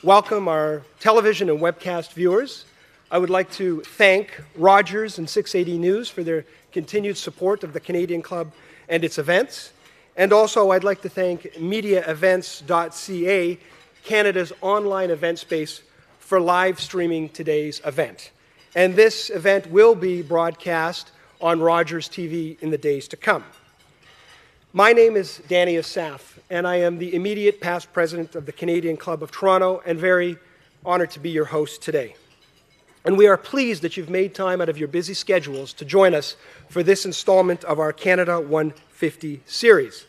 welcome our television and webcast viewers. I would like to thank Rogers and 680 News for their continued support of the Canadian Club and its events. And also I'd like to thank mediaevents.ca, Canada's online event space, for live streaming today's event. And this event will be broadcast on Rogers TV in the days to come. My name is Danny Asaf, and I am the immediate past president of the Canadian Club of Toronto and very honored to be your host today. And we are pleased that you've made time out of your busy schedules to join us for this installment of our Canada 150 series.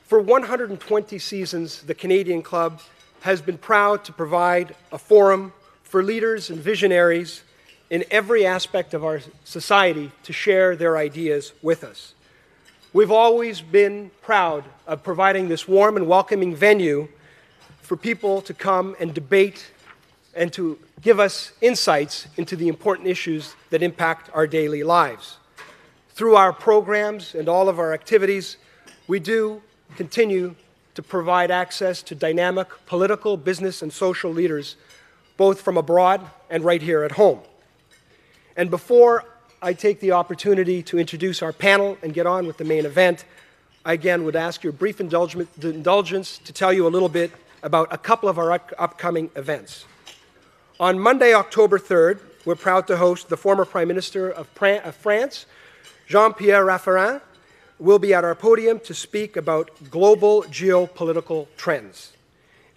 For 120 seasons, the Canadian Club has been proud to provide a forum for leaders and visionaries in every aspect of our society to share their ideas with us. We've always been proud of providing this warm and welcoming venue for people to come and debate and to give us insights into the important issues that impact our daily lives. Through our programs and all of our activities, we do continue to provide access to dynamic political, business, and social leaders, both from abroad and right here at home. And before I take the opportunity to introduce our panel and get on with the main event, I again would ask your brief indulgence to tell you a little bit about a couple of our upcoming events. On Monday, October 3rd, we're proud to host the former Prime Minister of France, Jean-Pierre Raffarin, will be at our podium to speak about global geopolitical trends.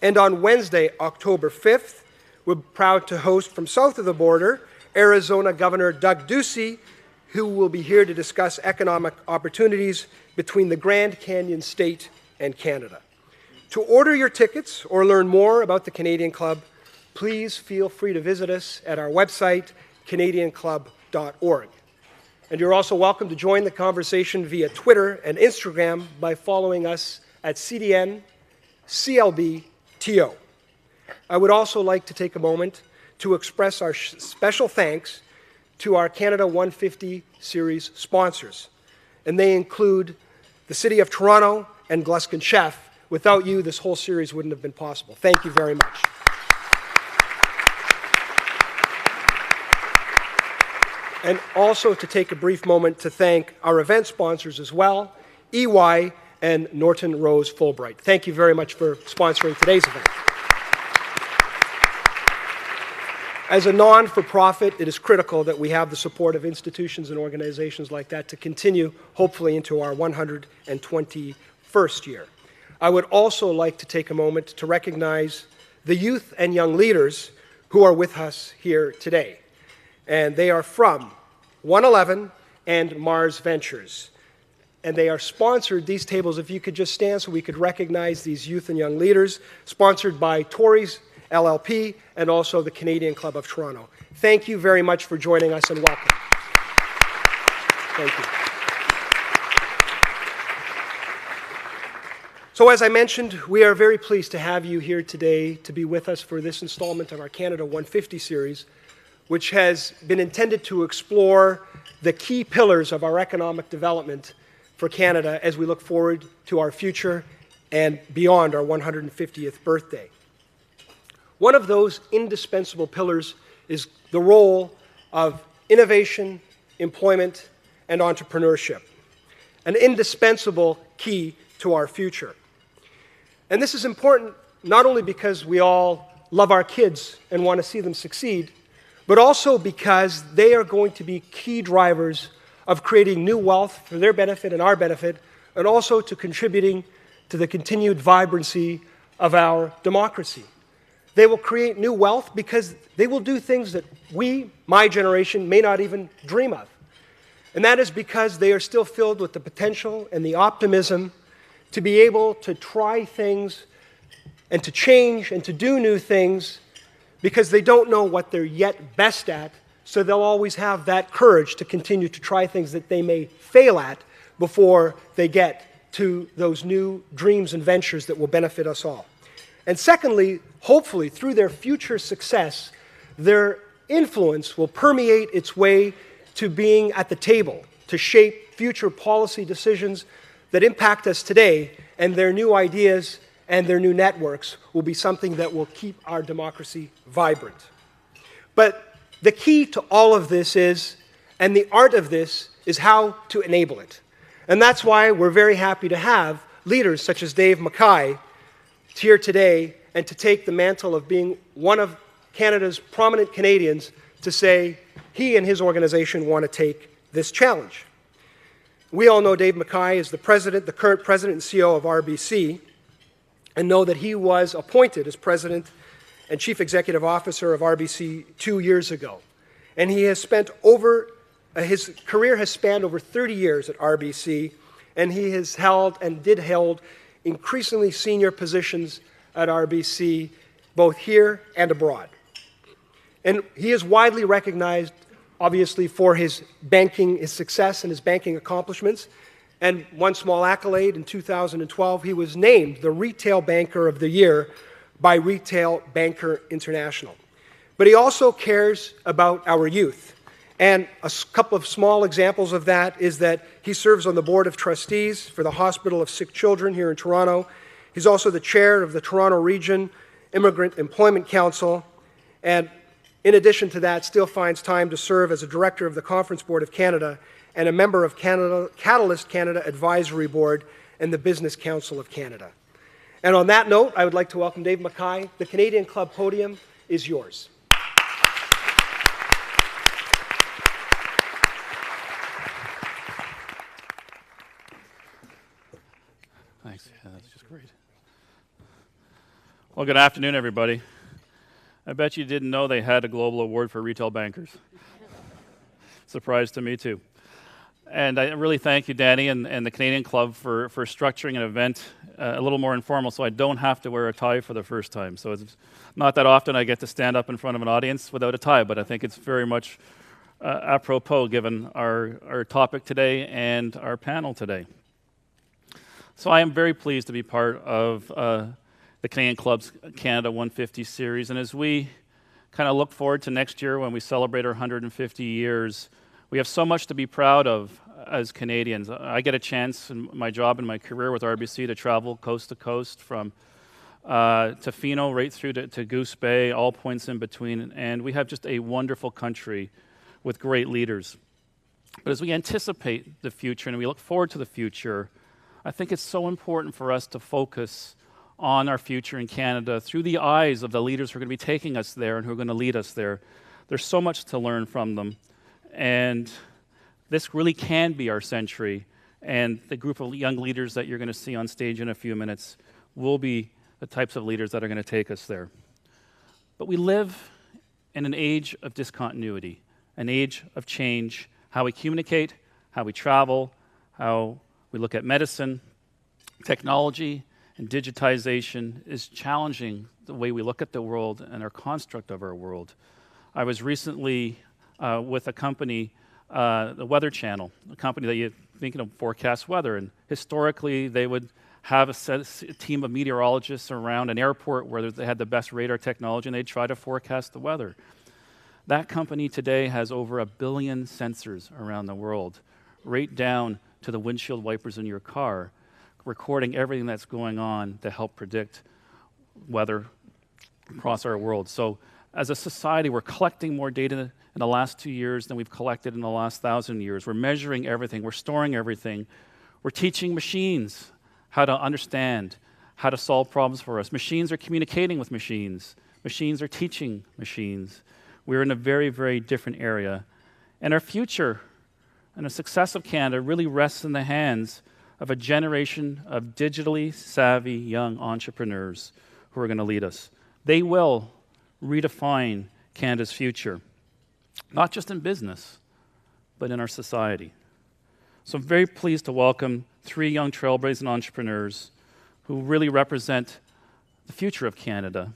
And on Wednesday, October 5th, we're proud to host from south of the border, Arizona Governor Doug Ducey, who will be here to discuss economic opportunities between the Grand Canyon State and Canada. To order your tickets or learn more about the Canadian Club, please feel free to visit us at our website, canadianclub.org. And you're also welcome to join the conversation via Twitter and Instagram by following us at CDN CLBTO. I would also like to take a moment to express our special thanks to our Canada 150 series sponsors. And they include the City of Toronto and Gluskin Sheff. Without you, this whole series wouldn't have been possible. Thank you very much. And also to take a brief moment to thank our event sponsors as well, EY and Norton Rose Fulbright. Thank you very much for sponsoring today's event. As a non-for-profit, it is critical that we have the support of institutions and organizations like that to continue, hopefully, into our 121st year. I would also like to take a moment to recognize the youth and young leaders who are with us here today. And they are from 111 and Mars Ventures. And they are sponsored, these tables, if you could just stand so we could recognize these youth and young leaders, sponsored by Tories LLP, and also the Canadian Club of Toronto. Thank you very much for joining us, and welcome. Thank you. So as I mentioned, we are very pleased to have you here today to be with us for this installment of our Canada 150 series, which has been intended to explore the key pillars of our economic development for Canada as we look forward to our future and beyond our 150th birthday. One of those indispensable pillars is the role of innovation, employment, and entrepreneurship, an indispensable key to our future. And this is important not only because we all love our kids and want to see them succeed, but also because they are going to be key drivers of creating new wealth for their benefit and our benefit, and also to contributing to the continued vibrancy of our democracy. They will create new wealth because they will do things that we, my generation, may not even dream of. And that is because they are still filled with the potential and the optimism to be able to try things and to change and to do new things because they don't know what they're yet best at, so they'll always have that courage to continue to try things that they may fail at before they get to those new dreams and ventures that will benefit us all. And secondly, hopefully, through their future success, their influence will permeate its way to being at the table, to shape future policy decisions that impact us today, and their new ideas and their new networks will be something that will keep our democracy vibrant. But the key to all of this is, and the art of this, is how to enable it. And that's why we're very happy to have leaders such as Dave McKay here today and to take the mantle of being one of Canada's prominent Canadians to say he and his organization want to take this challenge. We all know Dave McKay is the current president and CEO of RBC, and know that he was appointed as president and chief executive officer of RBC 2 years ago. And he has spent his career has spanned over 30 years at RBC, and he has held increasingly senior positions at RBC, both here and abroad. And he is widely recognized, obviously, for his success and his banking accomplishments. And one small accolade, in 2012, he was named the Retail Banker of the Year by Retail Banker International. But he also cares about our youth. And a couple of small examples of that is that he serves on the Board of Trustees for the Hospital of Sick Children here in Toronto. He's also the chair of the Toronto Region Immigrant Employment Council. And in addition to that, still finds time to serve as a director of the Conference Board of Canada and a member of Catalyst Canada Advisory Board and the Business Council of Canada. And on that note, I would like to welcome Dave McKay. The Canadian Club podium is yours. Thanks. Yeah, that's just great. Well, good afternoon, everybody. I bet you didn't know they had a global award for retail bankers. Surprise to me, too. And I really thank you, Danny, and the Canadian Club for structuring an event a little more informal so I don't have to wear a tie for the first time. So it's not that often I get to stand up in front of an audience without a tie, but I think it's very much apropos given our topic today and our panel today. So I am very pleased to be part of the Canadian Club's Canada 150 series. And as we kind of look forward to next year when we celebrate our 150 years, we have so much to be proud of as Canadians. I get a chance in my job and my career with RBC to travel coast to coast from Tofino right through to Goose Bay, all points in between. And we have just a wonderful country with great leaders. But as we anticipate the future and we look forward to the future, I think it's so important for us to focus on our future in Canada through the eyes of the leaders who are going to be taking us there and who are going to lead us there. There's so much to learn from them. And this really can be our century. And the group of young leaders that you're going to see on stage in a few minutes will be the types of leaders that are going to take us there. But we live in an age of discontinuity, an age of change, how we communicate, how we travel, how we look at medicine. Technology and digitization is challenging the way we look at the world and our construct of our world. I was recently with a company, the Weather Channel, a company that you think forecast weather. And historically, they would have a team of meteorologists around an airport where they had the best radar technology, and they'd try to forecast the weather. That company today has over 1 billion sensors around the world, right down to the windshield wipers in your car, recording everything that's going on to help predict weather across our world. So as a society, we're collecting more data in the last 2 years than we've collected in the last 1,000 years. We're measuring everything. We're storing everything. We're teaching machines how to understand, how to solve problems for us. Machines are communicating with machines. Machines are teaching machines. We're in a very, very different area. And our future and the success of Canada really rests in the hands of a generation of digitally savvy young entrepreneurs who are going to lead us. They will redefine Canada's future, not just in business, but in our society. So I'm very pleased to welcome 3 young trailblazing entrepreneurs who really represent the future of Canada.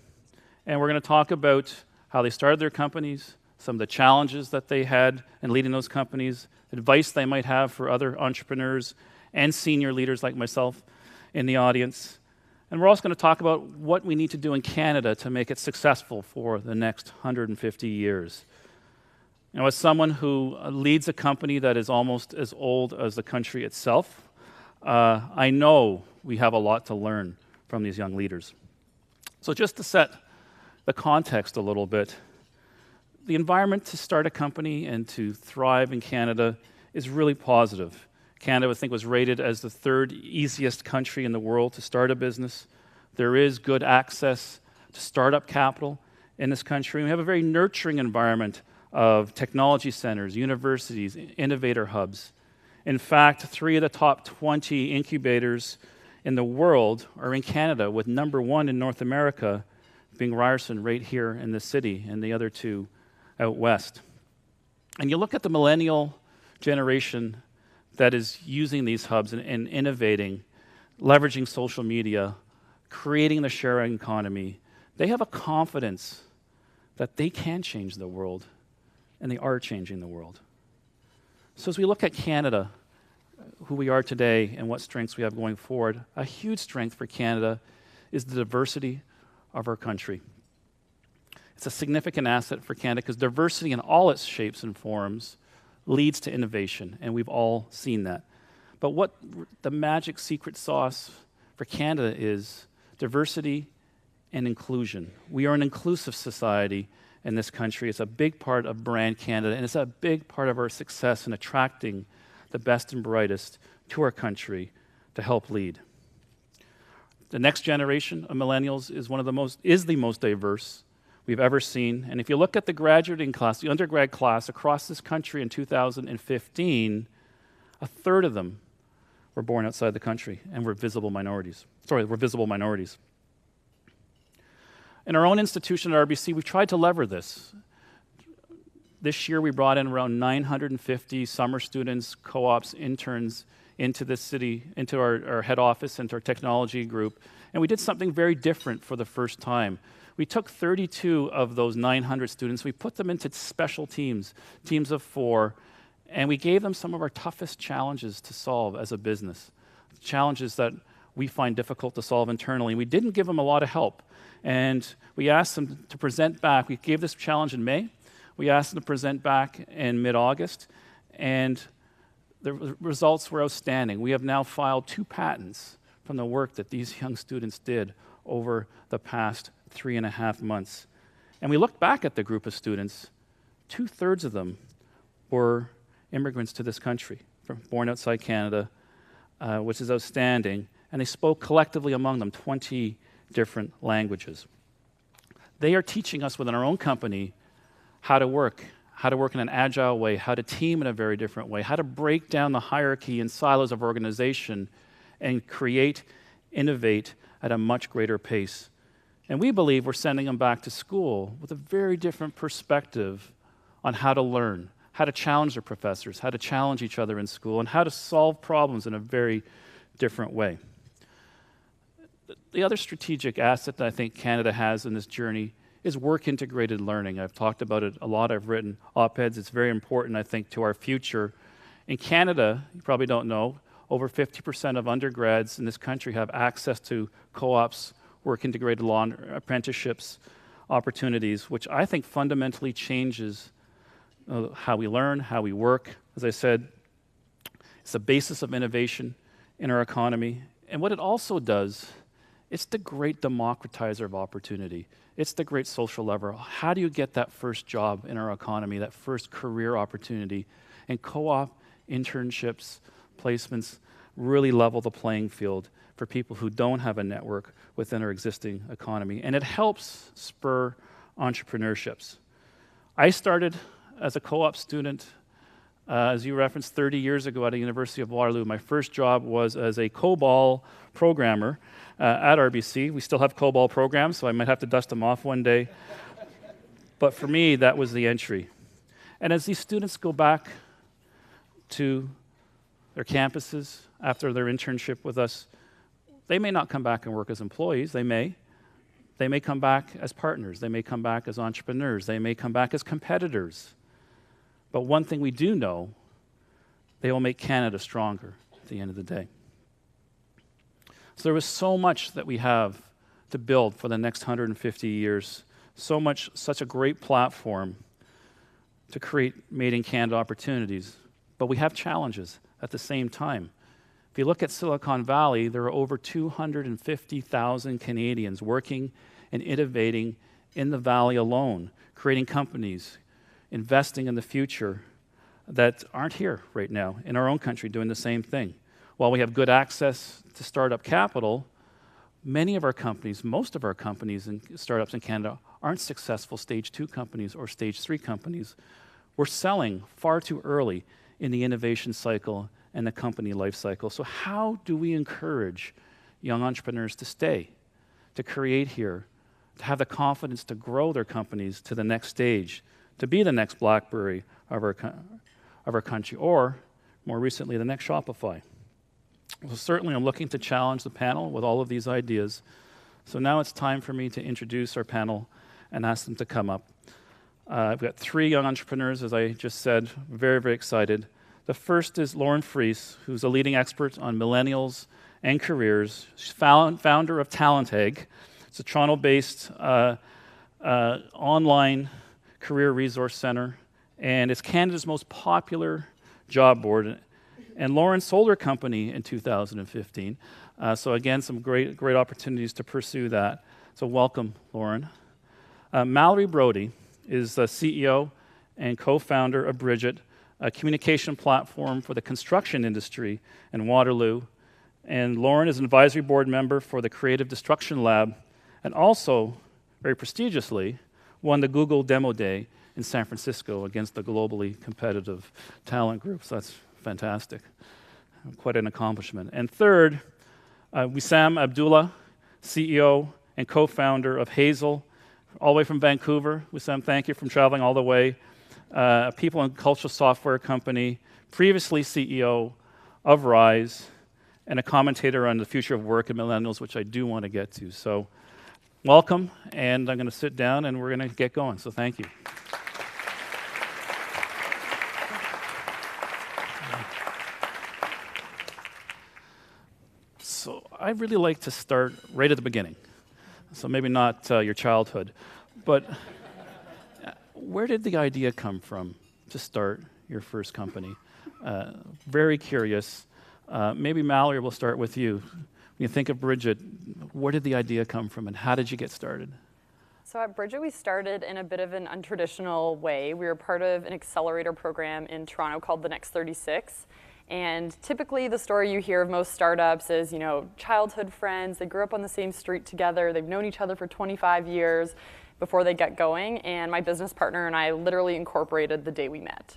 And we're going to talk about how they started their companies, some of the challenges that they had in leading those companies, advice they might have for other entrepreneurs and senior leaders like myself in the audience. And we're also going to talk about what we need to do in Canada to make it successful for the next 150 years. You know, as someone who leads a company that is almost as old as the country itself, I know we have a lot to learn from these young leaders. So just to set the context a little bit, the environment to start a company and to thrive in Canada is really positive. Canada, I think, was rated as the third easiest country in the world to start a business. There is good access to startup capital in this country. We have a very nurturing environment of technology centers, universities, innovator hubs. In fact, 3 of the top 20 incubators in the world are in Canada, with number 1 in North America being Ryerson right here in the city, and the other 2 out west. And you look at the millennial generation that is using these hubs and innovating, leveraging social media, creating the sharing economy. They have a confidence that they can change the world, and they are changing the world. So as we look at Canada, who we are today and what strengths we have going forward, a huge strength for Canada is the diversity of our country. It's a significant asset for Canada because diversity in all its shapes and forms leads to innovation, and we've all seen that. But what the magic secret sauce for Canada is diversity and inclusion. We are an inclusive society in this country. It's a big part of brand Canada, and it's a big part of our success in attracting the best and brightest to our country to help lead. The next generation of millennials is the most diverse we've ever seen. And if you look at the graduating class, the undergrad class across this country in 2015, a third of them were born outside the country and were visible minorities. In our own institution at RBC, we've tried to lever this. This year, we brought in around 950 summer students, co-ops, interns into this city, into our head office, into our technology group. And we did something very different for the first time. We took 32 of those 900 students, we put them into special teams of 4, and we gave them some of our toughest challenges to solve as a business, challenges that we find difficult to solve internally. We didn't give them a lot of help. And we asked them to present back. We gave this challenge in May. We asked them to present back in mid-August, and the results were outstanding. We have now filed 2 patents from the work that these young students did over the past 3.5 months. And we looked back at the group of students. 2/3 of them were immigrants to this country, born outside Canada, which is outstanding. And they spoke collectively among them 20 different languages. They are teaching us within our own company how to work in an agile way, how to team in a very different way, how to break down the hierarchy and silos of organization and create, innovate at a much greater pace. And we believe we're sending them back to school with a very different perspective on how to learn, how to challenge their professors, how to challenge each other in school, and how to solve problems in a very different way. The other strategic asset that I think Canada has in this journey is work-integrated learning. I've talked about it a lot. I've written op-eds. It's very important, I think, to our future. In Canada, you probably don't know, over 50% of undergrads in this country have access to co-ops, work-integrated law apprenticeships, opportunities, which I think fundamentally changes how we learn, how we work. As I said, it's the basis of innovation in our economy. And what it also does, it's the great democratizer of opportunity. It's the great social lever. How do you get that first job in our economy, that first career opportunity? And co-op, internships, placements really level the playing field for people who don't have a network within our existing economy. And it helps spur entrepreneurships. I started as a co-op student, as you referenced, 30 years ago at the University of Waterloo. My first job was as a COBOL programmer at RBC. We still have COBOL programs, so I might have to dust them off one day. But for me, that was the entry. And as these students go back to their campuses after their internship with us, they may not come back and work as employees. They may come back as partners. They may come back as entrepreneurs. They may come back as competitors. But one thing we do know, they will make Canada stronger at the end of the day. So there was so much that we have to build for the next 150 years, such a great platform to create made in Canada opportunities. But we have challenges at the same time. If you look at Silicon Valley, there are over 250,000 Canadians working and innovating in the Valley alone, creating companies, investing in the future that aren't here right now in our own country doing the same thing. While we have good access to startup capital, many of our companies, most of our companies and startups in Canada aren't successful stage 2 companies or stage 3 companies. We're selling far too early in the innovation cycle and the company life cycle. So how do we encourage young entrepreneurs to stay, to create here, to have the confidence to grow their companies to the next stage, to be the next BlackBerry of our country, or more recently, the next Shopify? Well, certainly I'm looking to challenge the panel with all of these ideas. So now it's time for me to introduce our panel and ask them to come up. I've got 3 young entrepreneurs, as I just said, very, very excited. The first is Lauren Friese, who's a leading expert on millennials and careers. She's founder of TalentEgg. It's a Toronto-based online career resource center, and it's Canada's most popular job board. And Lauren sold her company in 2015. So again, some great opportunities to pursue that. So welcome, Lauren. Mallorie Brodie is the CEO and co-founder of Bridgit, a communication platform for the construction industry in Waterloo. And Lauren is an advisory board member for the Creative Destruction Lab, and also, very prestigiously, won the Google Demo Day in San Francisco against the globally competitive talent group. So that's fantastic. Quite an accomplishment. And third, Wisam Abdulla, CEO and co-founder of Hazel, all the way from Vancouver. Wisam, thank you for traveling all the way. A people and cultural software company, previously CEO of Rise, and a commentator on the future of work and millennials, which I do want to get to. So welcome, and I'm going to sit down and we're going to get going. So thank you. So I'd really like to start right at the beginning. So maybe not your childhood, but where did the idea come from to start your first company? Very curious. Maybe Mallorie, we'll start with you. When you think of Bridgit, where did the idea come from and how did you get started? So at Bridgit, we started in a bit of an untraditional way. We were part of an accelerator program in Toronto called the Next 36. And typically the story you hear of most startups is, childhood friends, they grew up on the same street together, they've known each other for 25 years before they get going. And my business partner and I literally incorporated the day we met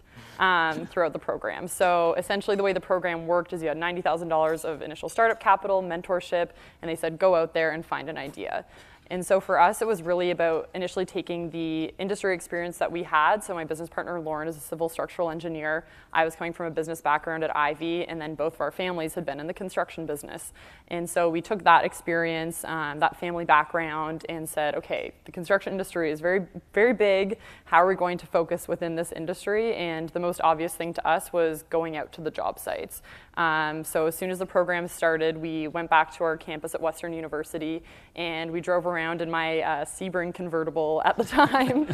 throughout the program. So essentially the way the program worked is you had $90,000 of initial startup capital, mentorship, and they said, go out there and find an idea. And so for us, it was really about initially taking the industry experience that we had. So my business partner, Lauren, is a civil structural engineer. I was coming from a business background at Ivy, and then both of our families had been in the construction business. And so we took that experience, that family background, and said, okay, the construction industry is very, very big. How are we going to focus within this industry? And the most obvious thing to us was going out to the job sites. So as soon as the program started, we went back to our campus at Western University, and we drove around in my Sebring convertible at the time,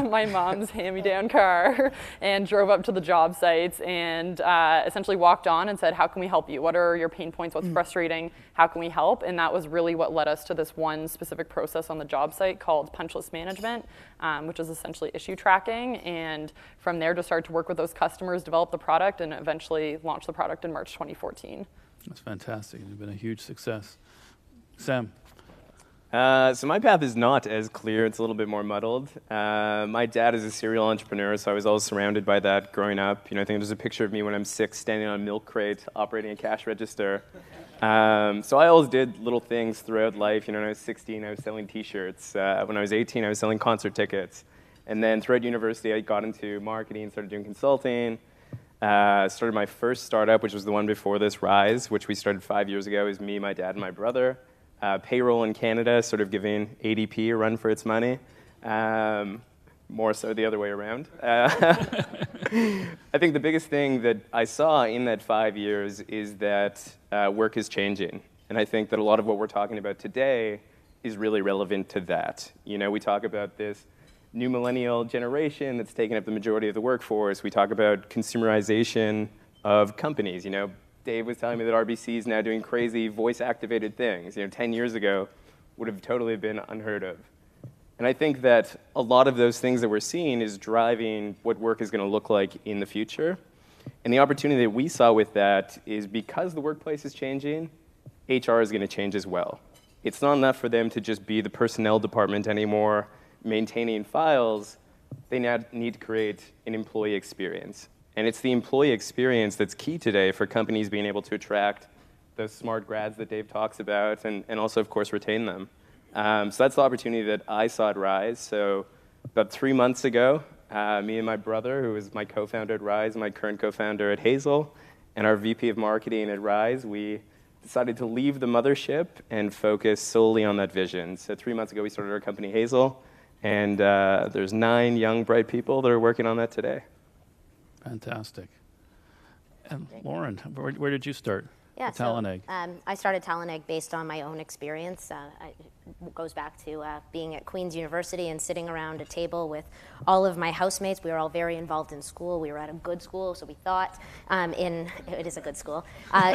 my mom's hand-me-down car, and drove up to the job sites and essentially walked on and said, how can we help you? What are your pain points? What's frustrating? How can we help? And that was really what led us to this one specific process on the job site called punch list management, which is essentially issue tracking. And from there, just started to work with those customers, develop the product, and eventually launch the product in March 2014. That's fantastic. It's been a huge success. Sam? So my path is not as clear. It's a little bit more muddled. My dad is a serial entrepreneur, so I was always surrounded by that growing up. I think there's a picture of me when I'm 6 standing on a milk crate operating a cash register. So I always did little things throughout life. When I was 16, I was selling T-shirts. When I was 18, I was selling concert tickets. And then throughout university, I got into marketing, started doing consulting. Started my first startup, which was the one before this, Rise, which we started 5 years ago. It was me, my dad, and my brother. Payroll in Canada, sort of giving ADP a run for its money. More so the other way around. I think the biggest thing that I saw in that 5 years is that work is changing. And I think that a lot of what we're talking about today is really relevant to that. We talk about this new millennial generation that's taking up the majority of the workforce. We talk about consumerization of companies. Dave was telling me that RBC is now doing crazy voice-activated things. 10 years ago would have totally been unheard of. And I think that a lot of those things that we're seeing is driving what work is going to look like in the future. And the opportunity that we saw with that is because the workplace is changing, HR is going to change as well. It's not enough for them to just be the personnel department anymore, maintaining files. They now need to create an employee experience. And it's the employee experience that's key today for companies being able to attract those smart grads that Dave talks about and also, of course, retain them. So that's the opportunity that I saw at Rise. So about 3 months ago, me and my brother, who is my co-founder at Rise, my current co-founder at Hazel, and our VP of marketing at Rise, we decided to leave the mothership and focus solely on that vision. So 3 months ago, we started our company, Hazel, and there's 9 young, bright people that are working on that today. Fantastic. And Lauren, where did you start? Yeah, TalentEgg. I started TalentEgg based on my own experience. It goes back to being at Queen's University and sitting around a table with all of my housemates. We were all very involved in school. We were at a good school, so we thought it is a good school,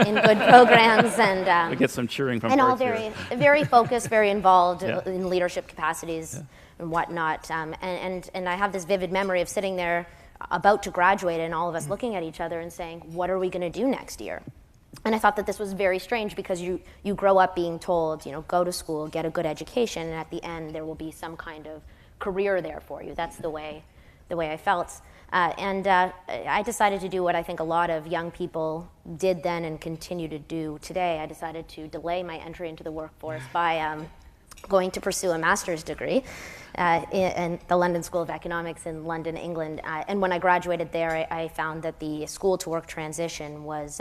in good programs. And we get some cheering from and all here. very focused, very involved Yeah. in leadership capacities and whatnot. And I have this vivid memory of sitting there about to graduate and all of us looking at each other and saying, what are we going to do next year? And I thought that this was very strange because you grow up being told, go to school, get a good education, and at the end there will be some kind of career there for you. That's the way I felt. I decided to do what I think a lot of young people did then and continue to do today. I decided to delay my entry into the workforce by going to pursue a master's degree in the London School of Economics in London, England. And when I graduated there, I found that the school-to-work transition was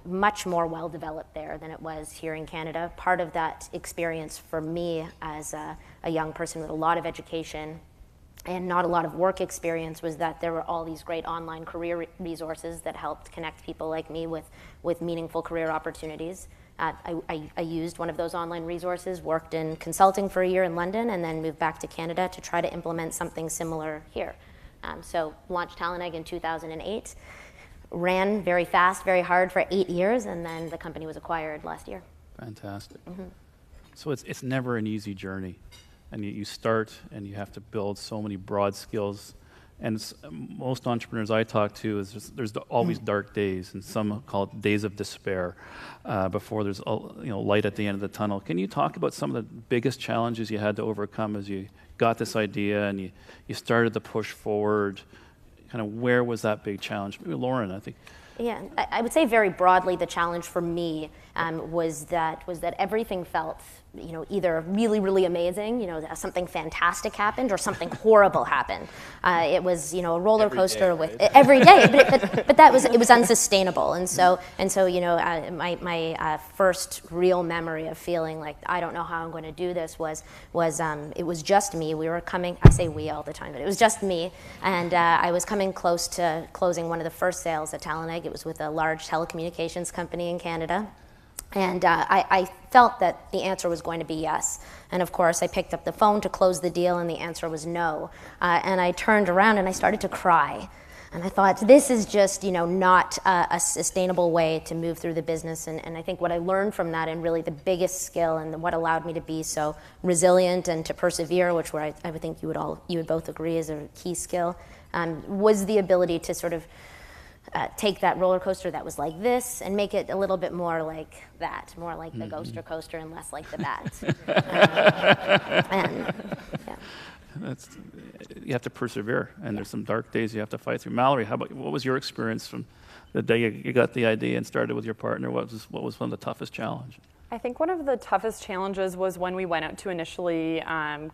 much more well-developed there than it was here in Canada. Part of that experience for me as a young person with a lot of education and not a lot of work experience was that there were all these great online career resources that helped connect people like me with meaningful career opportunities. I used one of those online resources, worked in consulting for a year in London, and then moved back to Canada to try to implement something similar here. So launched TalentEgg in 2008, ran very fast, very hard for 8 years, and then the company was acquired last year. Fantastic. Mm-hmm. So it's never an easy journey. And you start and you have to build so many broad skills. And most entrepreneurs I talk to, there's always dark days, and some call it days of despair before there's light at the end of the tunnel. Can you talk about some of the biggest challenges you had to overcome as you got this idea and you started to push forward? Kind of where was that big challenge? Maybe Lauren, I think. Yeah, I would say very broadly the challenge for me was that everything felt either really, really amazing, something fantastic happened, or something horrible happened. It was, a roller coaster every day, but it was unsustainable. And so my first real memory of feeling like I don't know how I'm going to do this was it was just me. We were coming. I say we all the time, but it was just me, and I was coming close to closing one of the first sales at TalentEgg. It was with a large telecommunications company in Canada. And I felt that the answer was going to be yes. And of course, I picked up the phone to close the deal, and the answer was no. And I turned around and I started to cry. And I thought, this is just, not a sustainable way to move through the business. And I think what I learned from that, and really the biggest skill, and what allowed me to be so resilient and to persevere, which I would think you would both agree is a key skill, was the ability to sort of take that roller coaster that was like this and make it a little bit more like that, more like the ghoster coaster and less like the bat. You have to persevere, and there's some dark days you have to fight through. Mallorie, what was your experience from the day you got the idea and started with your partner? What was one of the toughest challenges? I think one of the toughest challenges was when we went out to initially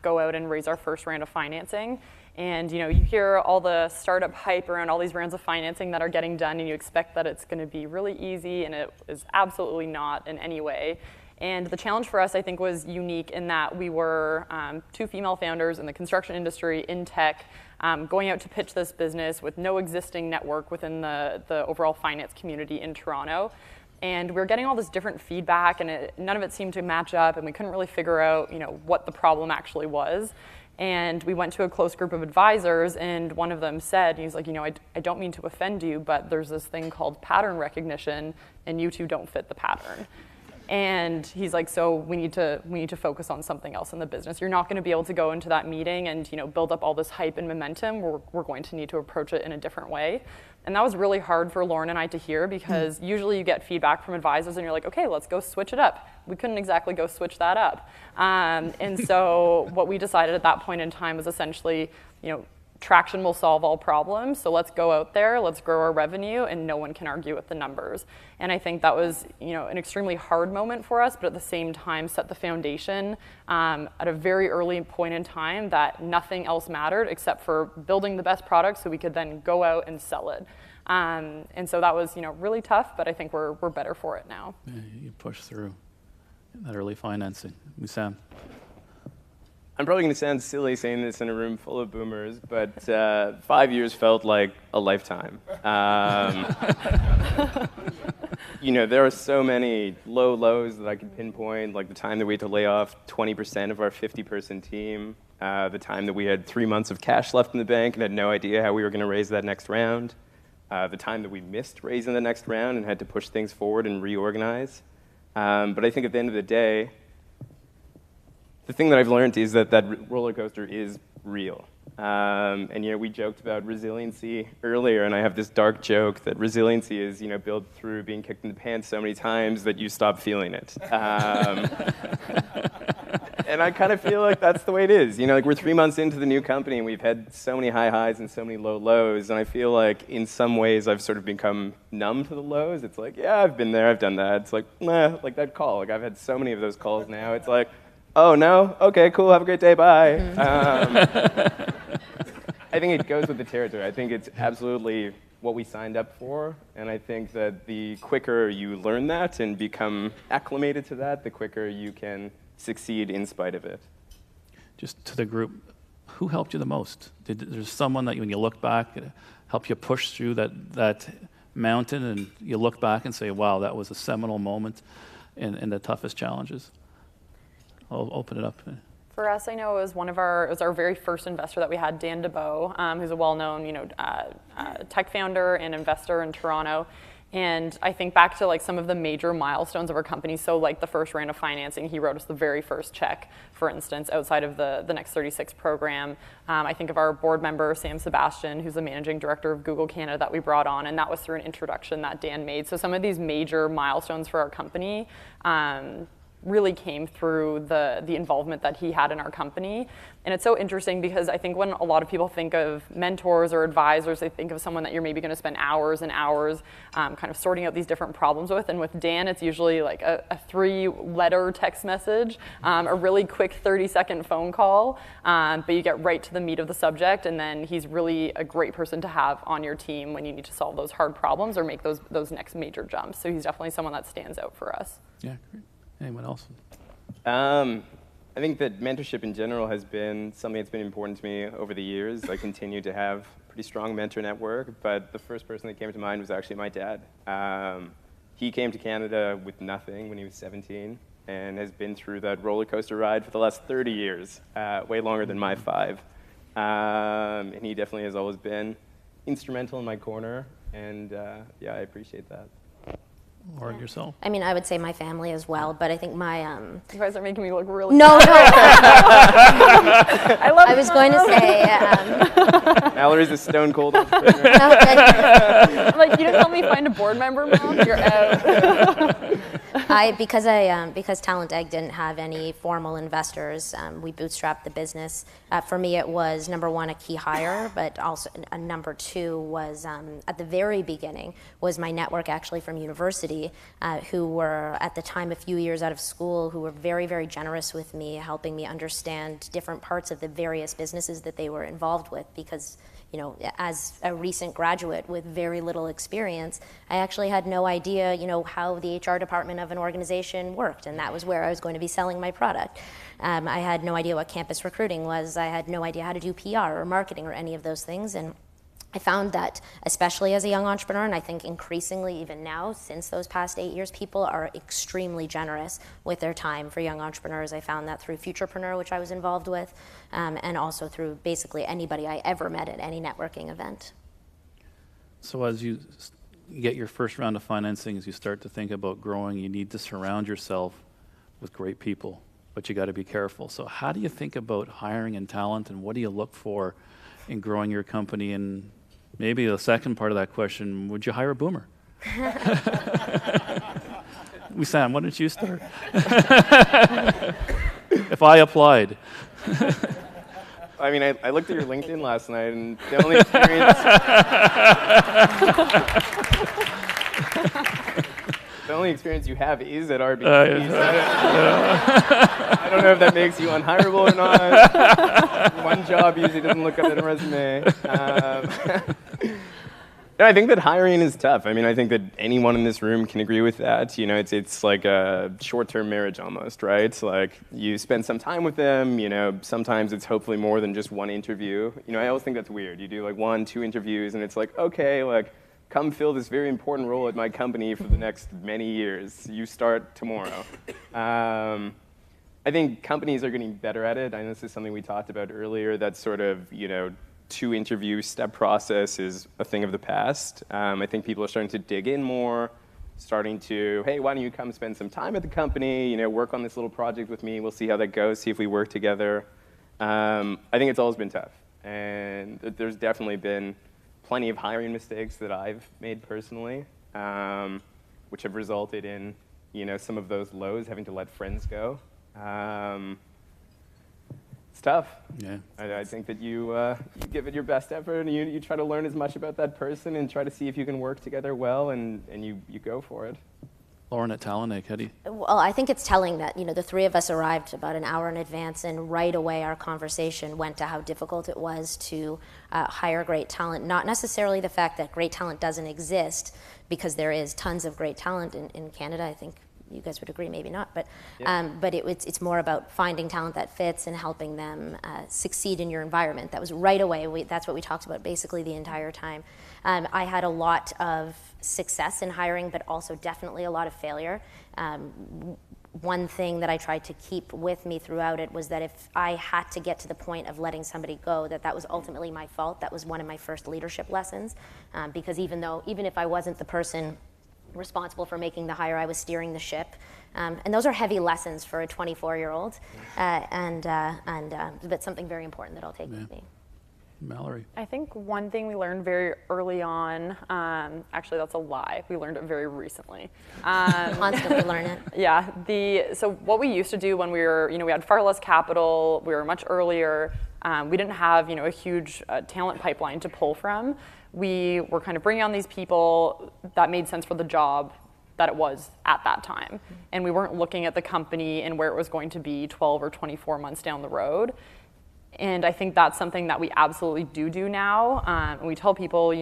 go out and raise our first round of financing. And you hear all the startup hype around all these rounds of financing that are getting done, and you expect that it's going to be really easy, and it is absolutely not in any way. And the challenge for us, I think, was unique in that we were 2 female founders in the construction industry, in tech, going out to pitch this business with no existing network within the overall finance community in Toronto. And we were getting all this different feedback, and none of it seemed to match up, and we couldn't really figure out what the problem actually was. And we went to a close group of advisors, and one of them said, he's like, I don't mean to offend you, but there's this thing called pattern recognition, and you two don't fit the pattern. And he's like, so we need to focus on something else in the business. You're not going to be able to go into that meeting and build up all this hype and momentum. We're going to need to approach it in a different way. And that was really hard for Lauren and I to hear, because usually you get feedback from advisors and you're like, okay, let's go switch it up. We couldn't exactly go switch that up. And so what we decided at that point in time was essentially, traction will solve all problems, so let's go out there, let's grow our revenue, and no one can argue with the numbers. And I think that was an extremely hard moment for us, but at the same time set the foundation at a very early point in time that nothing else mattered except for building the best product so we could then go out and sell it. And so that was really tough, but I think we're better for it now. Yeah, you push through that early financing. Wisam. I'm probably going to sound silly saying this in a room full of boomers, but 5 years felt like a lifetime. There are so many low lows that I could pinpoint, like the time that we had to lay off 20% of our 50-person team, the time that we had 3 months of cash left in the bank and had no idea how we were going to raise that next round, the time that we missed raising the next round and had to push things forward and reorganize. But I think at the end of the day, the thing that I've learned is that roller coaster is real. And we joked about resiliency earlier, and I have this dark joke that resiliency is built through being kicked in the pants so many times that you stop feeling it. And I kind of feel like that's the way it is. We're 3 months into the new company, and we've had so many high highs and so many low lows, and I feel like in some ways I've sort of become numb to the lows. It's like, yeah, I've been there, I've done that. It's like, nah, like that call. Like I've had so many of those calls now. It's like, oh, no? Okay, cool. Have a great day. Bye. I think it goes with the territory. I think it's absolutely what we signed up for. And I think that the quicker you learn that and become acclimated to that, the quicker you can succeed in spite of it. Just to the group, who helped you the most? Did there's someone that when you look back, it helped you push through that mountain, and you look back and say, wow, that was a seminal moment in the toughest challenges? I'll open it up. For us, I know it was our very first investor that we had, Dan DeBow, who's a well-known, tech founder and investor in Toronto. And I think back to like some of the major milestones of our company. So like the first round of financing, he wrote us the very first check, for instance, outside of the Next 36 program. I think of our board member, Sam Sebastian, who's the managing director of Google Canada that we brought on, and that was through an introduction that Dan made. So some of these major milestones for our company really came through the involvement that he had in our company. And it's so interesting because I think when a lot of people think of mentors or advisors, they think of someone that you're maybe going to spend hours and hours kind of sorting out these different problems with. And with Dan, it's usually like a 3-letter text message, a really quick 30-second phone call, but you get right to the meat of the subject. And then he's really a great person to have on your team when you need to solve those hard problems or make those next major jumps. So he's definitely someone that stands out for us. Yeah, great. Anyone else? I think that mentorship in general has been something that's been important to me over the years. I continue to have a pretty strong mentor network, but the first person that came to mind was actually my dad. He came to Canada with nothing when he was 17 and has been through that roller coaster ride for the last 30 years, way longer than my 5. And he definitely has always been instrumental in my corner, and yeah, I appreciate that. Or yourself? I mean, I would say my family as well, but I think my You guys are making me look really No. I was going to say Mallorie's a stone cold entrepreneur. like, you didn't help me find a board member, Mom? You're out. Because TalentEgg didn't have any formal investors, we bootstrapped the business. For me, it was number 1, a key hire, but also number 2 was at the very beginning was my network actually from university, who were at the time a few years out of school, who were very, very generous with me, helping me understand different parts of the various businesses that they were involved with. Because as a recent graduate with very little experience, I actually had no idea, how the HR department of an organization worked, and that was where I was going to be selling my product. I had no idea what campus recruiting was. I had no idea how to do PR or marketing or any of those things, and I found that, especially as a young entrepreneur, and I think increasingly even now, since those past 8 years, people are extremely generous with their time for young entrepreneurs. I found that through Futurepreneur, which I was involved with, and also through basically anybody I ever met at any networking event. So as you get your first round of financing, as you start to think about growing, you need to surround yourself with great people, but you got to be careful. So how do you think about hiring and talent, and what do you look for in growing your company? And maybe the second part of that question, would you hire a boomer? Wisam, why don't you start? If I applied. I mean, I looked at your LinkedIn last night, and the only experience the only experience you have is at RBC. I don't know if that makes you unhireable or not. One job usually doesn't look up at a resume. No, I think that hiring is tough. I mean, I think that anyone in this room can agree with that. You know, it's like a short-term marriage almost, right? It's like you spend some time with them, you know, sometimes it's hopefully more than just one interview. You know, I always think that's weird. You do like 1, 2 interviews, and it's like, okay, like, come fill this very important role at my company for the next many years. You start tomorrow. I think companies are getting better at it. I know this is something we talked about earlier, that sort of, you know, 2-interview step process is a thing of the past. I think people are starting to dig in more, starting to, hey, why don't you come spend some time at the company, you know, work on this little project with me, we'll see how that goes, see if we work together. I think it's always been tough. And there's definitely been plenty of hiring mistakes that I've made personally, which have resulted in, you know, some of those lows, having to let friends go. It's tough. Yeah. I think that you give it your best effort, and you try to learn as much about that person and try to see if you can work together well, and you go for it. Lauren at TalentEgg, how do you? Well, I think it's telling that, you know, the three of us arrived about an hour in advance, and right away our conversation went to how difficult it was to hire great talent. Not necessarily the fact that great talent doesn't exist, because there is tons of great talent in Canada. I think you guys would agree, maybe not, but yeah. But it's more about finding talent that fits and helping them succeed in your environment. That was right away. That's what we talked about basically the entire time. I had a lot of success in hiring, but also definitely a lot of failure. One thing that I tried to keep with me throughout it was that if I had to get to the point of letting somebody go, that was ultimately my fault. That was one of my first leadership lessons, because even if I wasn't the person responsible for making the hire, I was steering the ship, and those are heavy lessons for a 24-year-old, but something very important that I'll take with me. Mallorie. I think one thing we learned very early on, actually that's a lie, we learned it very recently. Constantly learn it. Yeah, so what we used to do when we were, we had far less capital, we were much earlier, we didn't have, a huge talent pipeline to pull from. We were kind of bringing on these people that made sense for the job that it was at that time. And we weren't looking at the company and where it was going to be 12 or 24 months down the road. And I think that's something that we absolutely do now. And we tell people,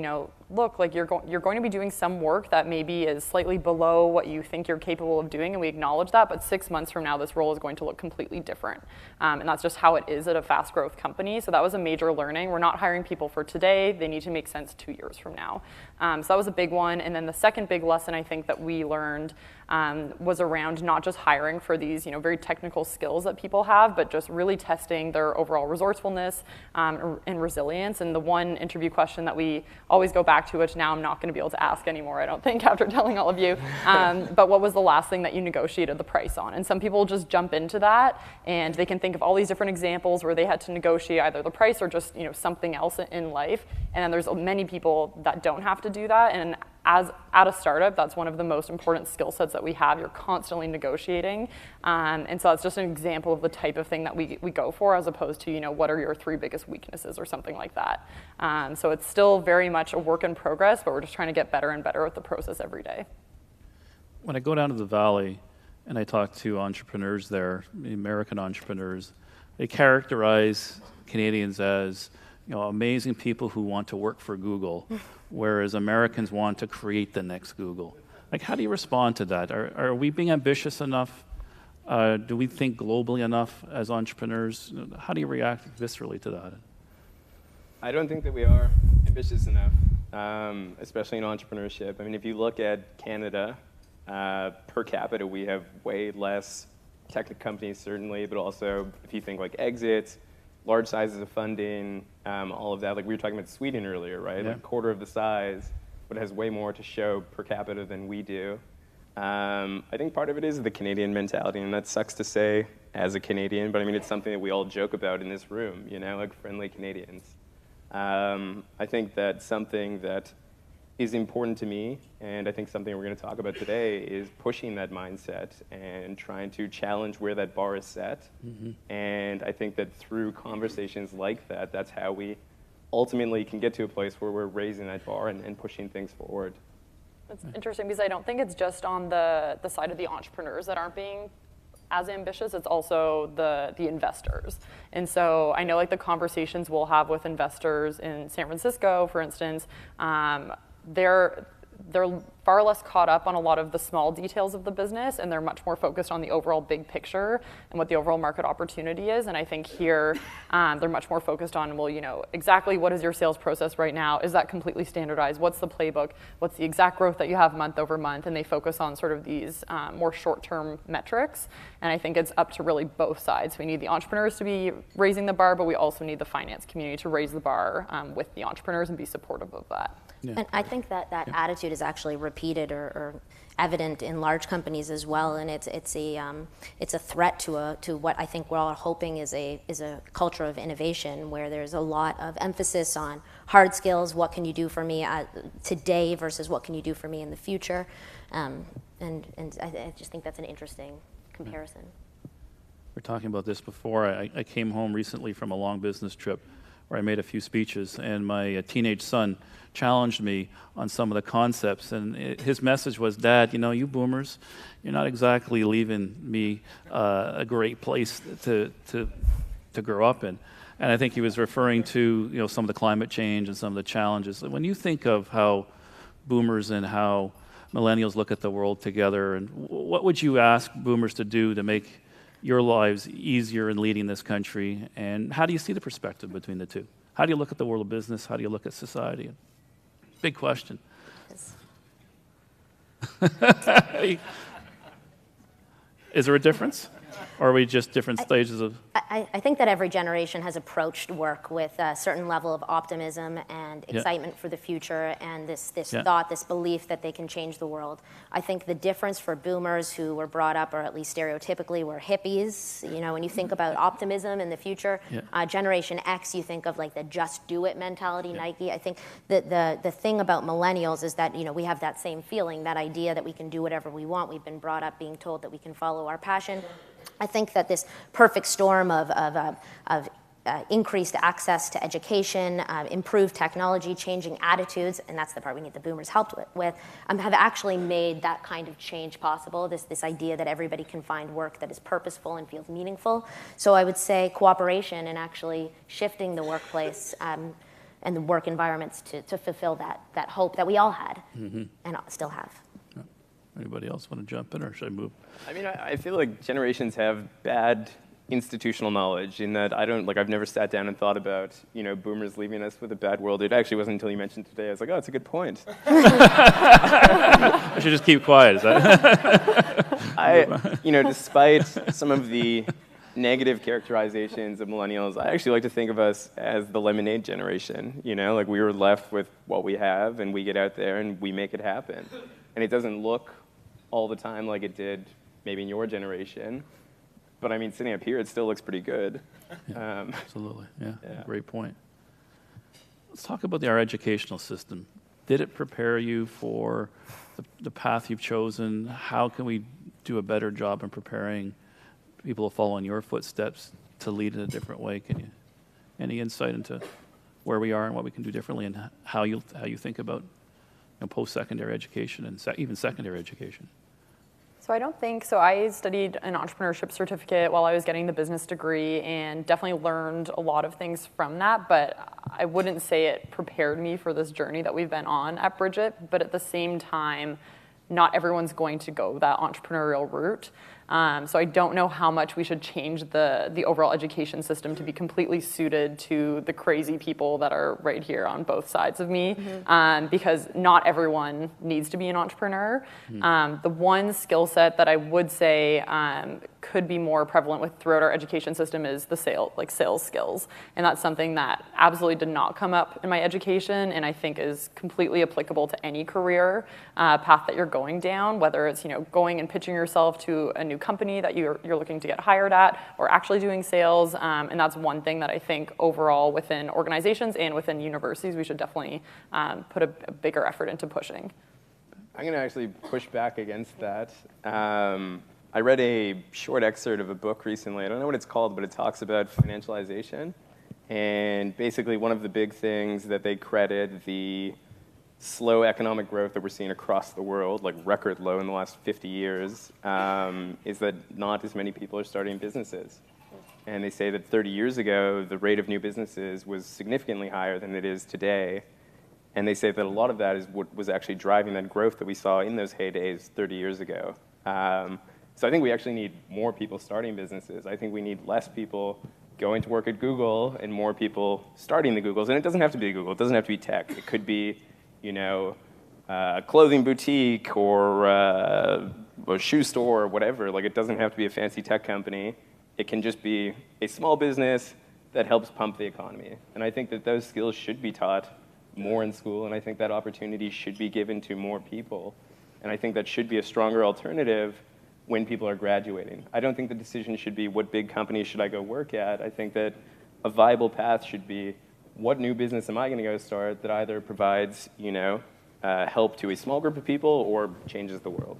look, like you're going to be doing some work that maybe is slightly below what you think you're capable of doing, and we acknowledge that, but 6 months from now, this role is going to look completely different. And that's just how it is at a fast growth company. So that was a major learning. We're not hiring people for today. They need to make sense 2 years from now. So that was a big one. And then the second big lesson I think that we learned was around not just hiring for these very technical skills that people have, but just really testing their overall resourcefulness and resilience. And the one interview question that we always go back to, which now I'm not going to be able to ask anymore, I don't think, after telling all of you, but what was the last thing that you negotiated the price on? And some people just jump into that, and they can think of all these different examples where they had to negotiate either the price or just something else in life. And then there's many people that don't have to do that. And as at a startup, that's one of the most important skill sets that we have. You're constantly negotiating. And so that's just an example of the type of thing that we go for, as opposed to, what are your 3 biggest weaknesses or something like that. So it's still very much a work in progress, but we're just trying to get better and better with the process every day. When I go down to the Valley and I talk to entrepreneurs there, American entrepreneurs, they characterize Canadians as amazing people who want to work for Google, whereas Americans want to create the next Google. Like, how do you respond to that? Are we being ambitious enough? Do we think globally enough as entrepreneurs? How do you react viscerally to that? I don't think that we are ambitious enough, especially in entrepreneurship. I mean, if you look at Canada, per capita, we have way less tech companies, certainly, but also if you think like exits, large sizes of funding, all of that. Like we were talking about Sweden earlier, right? Yeah. Like a quarter of the size, but has way more to show per capita than we do. I think part of it is the Canadian mentality, and that sucks to say as a Canadian, but I mean, it's something that we all joke about in this room, you know, like friendly Canadians. I think that something that is important to me, and I think something we're going to talk about today, is pushing that mindset and trying to challenge where that bar is set. Mm-hmm. And I think that through conversations like that, that's how we ultimately can get to a place where we're raising that bar and pushing things forward. That's interesting because I don't think it's just on the side of the entrepreneurs that aren't being as ambitious, it's also the investors. And so I know like the conversations we'll have with investors in San Francisco, for instance, they're far less caught up on a lot of the small details of the business, and they're much more focused on the overall big picture and what the overall market opportunity is. And I think here they're much more focused on, well, you know, exactly what is your sales process right now? Is that completely standardized? What's the playbook? What's the exact growth that you have month over month? And they focus on sort of these more short-term metrics. And I think it's up to really both sides. We need the entrepreneurs to be raising the bar, but we also need the finance community to raise the bar with the entrepreneurs and be supportive of that. Yeah. And I think that attitude is actually repeated or evident in large companies as well, and it's a threat to what I think we're all hoping is a culture of innovation, where there's a lot of emphasis on hard skills. What can you do for me today versus what can you do for me in the future? And I just think that's an interesting comparison. We were talking about this before. I came home recently from a long business trip where I made a few speeches, and my teenage son challenged me on some of the concepts. And his message was, Dad, you know, you boomers, you're not exactly leaving me a great place to grow up in. And I think he was referring to, you know, some of the climate change and some of the challenges. When you think of how boomers and how millennials look at the world together, and what would you ask boomers to do to make your lives easier in leading this country, and how do you see the perspective between the two? How do you look at the world of business? How do you look at society? Big question. Is there a difference? Or are we just different stages of... I think that every generation has approached work with a certain level of optimism and excitement for the future, and this thought, this belief that they can change the world. I think the difference for boomers who were brought up, or at least stereotypically, were hippies. You know, when you think about optimism in the future, Generation X, you think of like the just do it mentality, Nike. I think the thing about millennials is that, you know, we have that same feeling, that idea that we can do whatever we want. We've been brought up being told that we can follow our passion. I think that this perfect storm of increased access to education, improved technology, changing attitudes, and that's the part we need the boomers help with, have actually made that kind of change possible, this idea that everybody can find work that is purposeful and feels meaningful. So I would say cooperation and actually shifting the workplace and the work environments to fulfill that hope that we all had and still have. Anybody else want to jump in, or should I move? I mean, I feel like generations have bad institutional knowledge in that I've never sat down and thought about, you know, boomers leaving us with a bad world. It actually wasn't until you mentioned today, I was like, oh, it's a good point. I should just keep quiet, is that? You know, despite some of the negative characterizations of millennials, I actually like to think of us as the lemonade generation. You know, like we were left with what we have, and we get out there and we make it happen. And it doesn't look all the time like it did maybe in your generation. But I mean, sitting up here, it still looks pretty good. Yeah, absolutely, yeah, great point. Let's talk about our educational system. Did it prepare you for the path you've chosen? How can we do a better job in preparing people to follow in your footsteps to lead in a different way? Can you, any insight into where we are and what we can do differently, and how you think about post-secondary education and even secondary education? So I don't think, so I studied an entrepreneurship certificate while I was getting the business degree and definitely learned a lot of things from that, but I wouldn't say it prepared me for this journey that we've been on at Bridgit, but at the same time, not everyone's going to go that entrepreneurial route. So I don't know how much we should change the overall education system to be completely suited to the crazy people that are right here on both sides of me, because not everyone needs to be an entrepreneur. The one skill set that I would say could be more prevalent throughout our education system is the sales skills, and that's something that absolutely did not come up in my education, and I think is completely applicable to any career path that you're going down, whether it's going and pitching yourself to a new company that you're looking to get hired at, or actually doing sales. And that's one thing that I think overall within organizations and within universities we should definitely put a bigger effort into pushing. I'm going to actually push back against that. I read a short excerpt of a book recently. I don't know what it's called, but it talks about financialization. And basically one of the big things that they credit the slow economic growth that we're seeing across the world, like record low in the last 50 years, is that not as many people are starting businesses. And they say that 30 years ago, the rate of new businesses was significantly higher than it is today. And they say that a lot of that is what was actually driving that growth that we saw in those heydays 30 years ago. So I think we actually need more people starting businesses. I think we need less people going to work at Google and more people starting the Googles. And it doesn't have to be Google. It doesn't have to be tech. It could be, a clothing boutique or a shoe store or whatever. Like, it doesn't have to be a fancy tech company. It can just be a small business that helps pump the economy. And I think that those skills should be taught more in school, and I think that opportunity should be given to more people. And I think that should be a stronger alternative when people are graduating. I don't think the decision should be what big company should I go work at. I think that a viable path should be what new business am I going to go start that either provides, help to a small group of people or changes the world.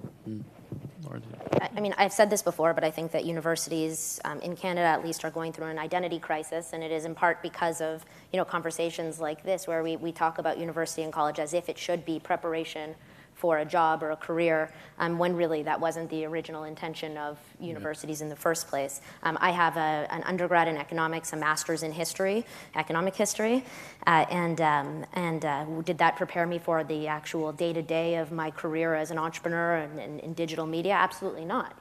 I mean, I've said this before, but I think that universities in Canada at least are going through an identity crisis, and it is in part because of conversations like this where we talk about university and college as if it should be preparation for a job or a career, when really that wasn't the original intention of universities in the first place. I have an undergrad in economics, a master's in history, economic history, and did that prepare me for the actual day-to-day of my career as an entrepreneur in digital media? Absolutely not.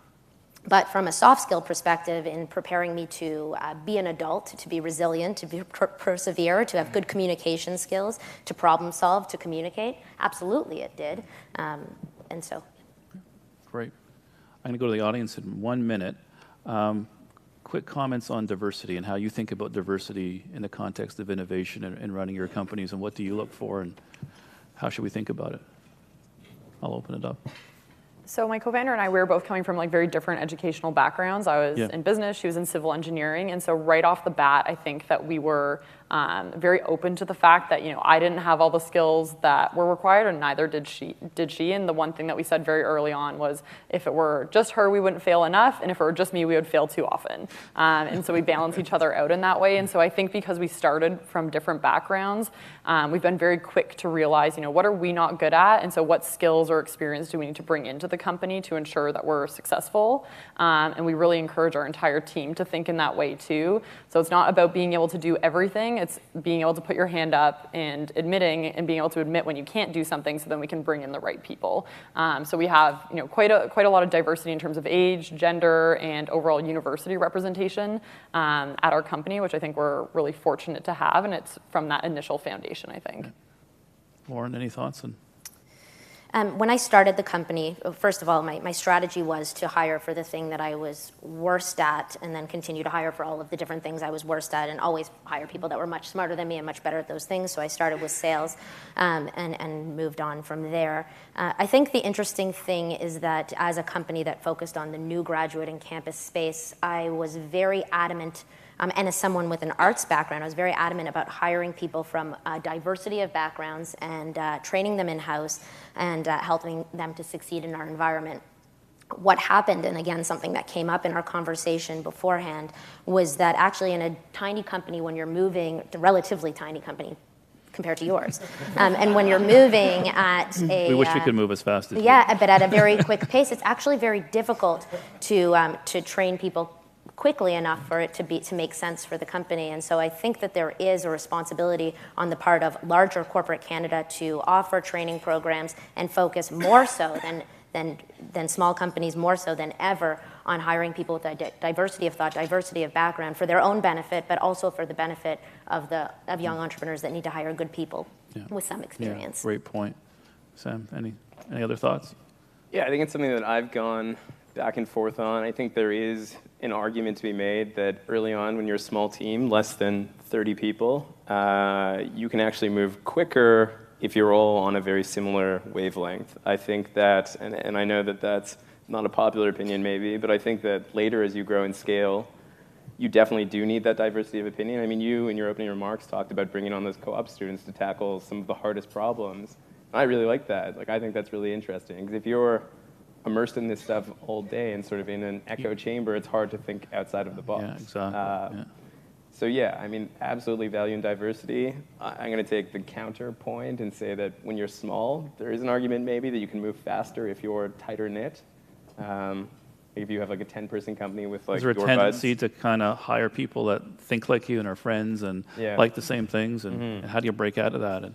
But from a soft skill perspective, in preparing me to be an adult, to be resilient, to persevere, to have good communication skills, to problem solve, to communicate, absolutely it did. And so. Great. I'm going to go to the audience in 1 minute. Quick comments on diversity and how you think about diversity in the context of innovation and running your companies, and what do you look for and how should we think about it? I'll open it up. So my co-founder and I, we were both coming from very different educational backgrounds. I was in business, she was in civil engineering, and so right off the bat, I think that we were very open to the fact that I didn't have all the skills that were required, and neither did she. And the one thing that we said very early on was, if it were just her, we wouldn't fail enough, and if it were just me, we would fail too often. And so we balance each other out in that way. And so I think because we started from different backgrounds, we've been very quick to realize, what are we not good at, and so what skills or experience do we need to bring into the company to ensure that we're successful. And we really encourage our entire team to think in that way too. So it's not about being able to do everything. It's being able to put your hand up and admitting and being able to admit when you can't do something, so then we can bring in the right people. So we have quite a lot of diversity in terms of age, gender, and overall university representation at our company, which I think we're really fortunate to have, and it's from that initial foundation, I think. Lauren, any thoughts? When I started the company, first of all, my strategy was to hire for the thing that I was worst at, and then continue to hire for all of the different things I was worst at, and always hire people that were much smarter than me and much better at those things. So I started with sales and moved on from there. I think the interesting thing is that as a company that focused on the new graduate and campus space, I was very adamant, and as someone with an arts background, I was very adamant about hiring people from a diversity of backgrounds and training them in-house and helping them to succeed in our environment. What happened, and again, something that came up in our conversation beforehand, was that actually in a tiny company, when you're moving, a relatively tiny company compared to yours, and when you're moving at a... We wish we could move as fast as but at a very quick pace, it's actually very difficult to train people quickly enough for it to make sense for the company. And so I think that there is a responsibility on the part of larger corporate Canada to offer training programs and focus more so than small companies, more so than ever, on hiring people with a diversity of thought, diversity of background for their own benefit, but also for the benefit of young entrepreneurs that need to hire good people with some experience. Yeah, great point. Sam, any other thoughts? Yeah, I think it's something that I've gone back and forth on. I think there is an argument to be made that early on, when you're a small team, less than 30 people, you can actually move quicker if you're all on a very similar wavelength. I think that, and I know that that's not a popular opinion maybe, but I think that later as you grow and scale, you definitely do need that diversity of opinion. I mean, you in your opening remarks talked about bringing on those co-op students to tackle some of the hardest problems. I really like that. Like, I think that's really interesting, because if you're immersed in this stuff all day and sort of in an echo chamber, it's hard to think outside of the box. Yeah, exactly. So yeah, I mean, absolutely value in diversity. I'm going to take the counterpoint and say that when you're small, there is an argument maybe that you can move faster if you're tighter knit. If you have like a 10-person company with like Is there a your tendency buds. to kind of hire people that think like you and are friends and like the same things? And how do you break out of that? And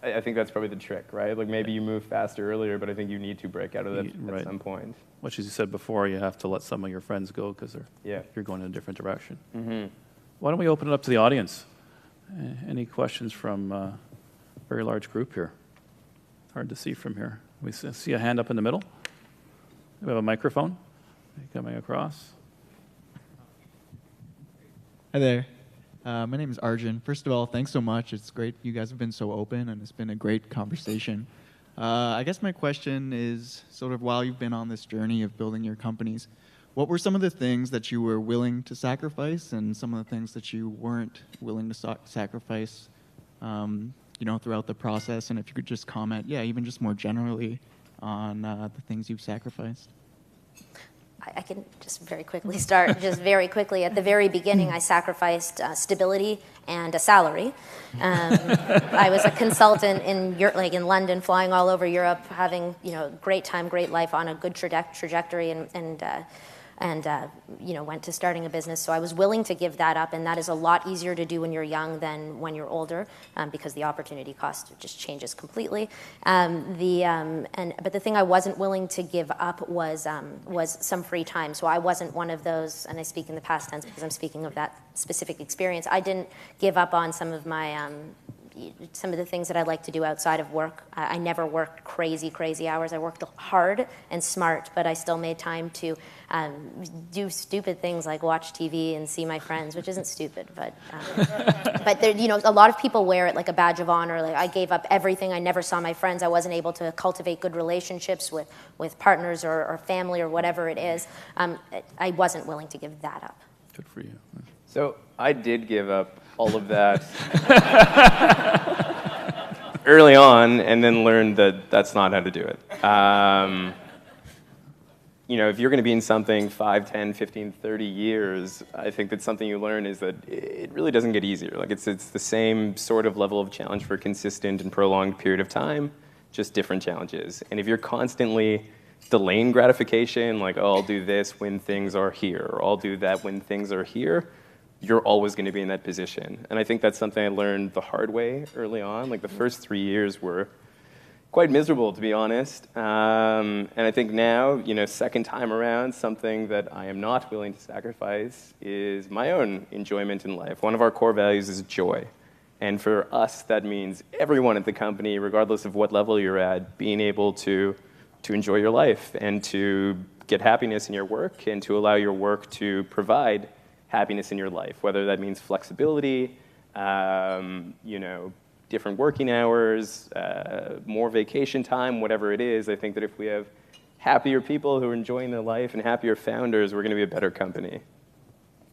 I think that's probably the trick, right? Like maybe you move faster earlier, but I think you need to break out of that at some point. Which, as you said before, you have to let some of your friends go because you're going in a different direction. Why don't we open it up to the audience? Any questions from a very large group here? Hard to see from here. We see a hand up in the middle. We have a microphone coming across. Hi there. My name is Arjun. First of all, thanks so much. It's great. You guys have been so open, and it's been a great conversation. I guess my question is, sort of while you've been on this journey of building your companies, what were some of the things that you were willing to sacrifice and some of the things that you weren't willing to sacrifice, throughout the process? And if you could just comment, even just more generally on the things you've sacrificed. I can just very quickly start. Just very quickly, at the very beginning, I sacrificed stability and a salary. I was a consultant in London, flying all over Europe, having great time, great life, on a good trajectory, and went to starting a business. So I was willing to give that up, and that is a lot easier to do when you're young than when you're older, because the opportunity cost just changes completely. But the thing I wasn't willing to give up was some free time. So I wasn't one of those, and I speak in the past tense because I'm speaking of that specific experience. I didn't give up on some of the things that I like to do outside of work. I never worked crazy hours. I worked hard and smart, but I still made time to do stupid things like watch TV and see my friends, which isn't stupid, but there, a lot of people wear it like a badge of honor. Like, I gave up everything. I never saw my friends. I wasn't able to cultivate good relationships with partners or family or whatever it is. I wasn't willing to give that up. Good for you. So I did give up all of that early on, and then learned that that's not how to do it. If you're going to be in something 5, 10, 15, 30 years, I think that something you learn is that it really doesn't get easier. Like, it's the same sort of level of challenge for a consistent and prolonged period of time, just different challenges. And if you're constantly delaying gratification, like, oh, I'll do this when things are here, or I'll do that when things are here, you're always going to be in that position. And I think that's something I learned the hard way early on. Like, the first 3 years were quite miserable, to be honest. And I think now, second time around, something that I am not willing to sacrifice is my own enjoyment in life. One of our core values is joy. And for us, that means everyone at the company, regardless of what level you're at, being able to enjoy your life and to get happiness in your work and to allow your work to provide happiness in your life, whether that means flexibility, different working hours, more vacation time, whatever it is. I think that if we have happier people who are enjoying their life and happier founders, we're going to be a better company.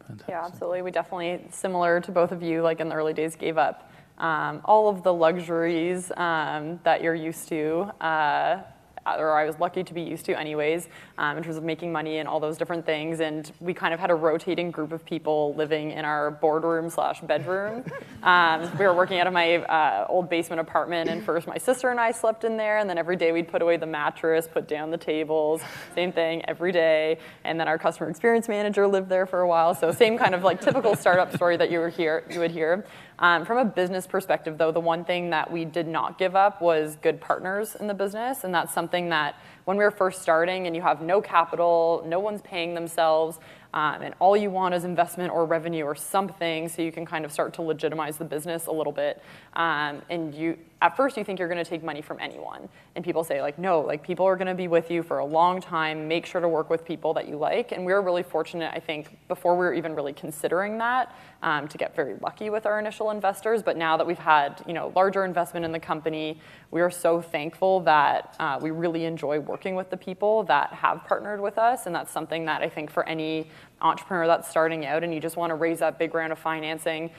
Fantastic. Yeah, absolutely. We definitely, similar to both of you, like in the early days, gave up all of the luxuries that you're used to, or I was lucky to be used to anyways, in terms of making money and all those different things. And we kind of had a rotating group of people living in our boardroom/bedroom. We were working out of my old basement apartment, and first my sister and I slept in there, and then every day we'd put away the mattress, put down the tables, same thing every day. And then our customer experience manager lived there for a while. So same kind of like typical startup story that you would hear. From a business perspective, though, the one thing that we did not give up was good partners in the business, and that's something something that when we were first starting and you have no capital, no one's paying themselves, and all you want is investment or revenue or something so you can kind of start to legitimize the business a little bit. And at first you think you're going to take money from anyone. And people say, like, no, like, people are going to be with you for a long time. Make sure to work with people that you like. And we were really fortunate, I think, before we were even really considering that, to get very lucky with our initial investors. But now that we've had, larger investment in the company, we are so thankful that we really enjoy working with the people that have partnered with us. And that's something that I think for any entrepreneur that's starting out and you just want to raise that big round of financing,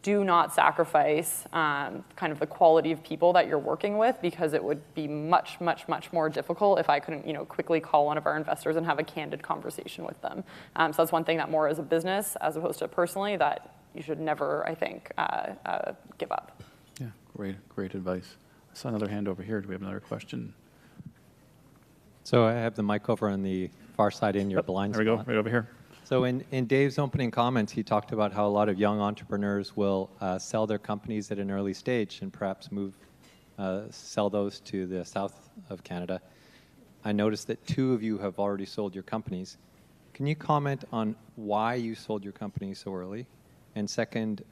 do not sacrifice kind of the quality of people that you're working with, because it would be much, much, much more difficult if I couldn't, quickly call one of our investors and have a candid conversation with them. So that's one thing that more as a business, as opposed to personally, that you should never, I think, give up. Yeah, great advice. I saw another hand over here. Do we have another question? So I have the mic over on the far side in your blind spot. There we go, right over here. So in Dave's opening comments, he talked about how a lot of young entrepreneurs will sell their companies at an early stage and perhaps sell those to the south of Canada. I noticed that 2 of you have already sold your companies. Can you comment on why you sold your company so early? And second,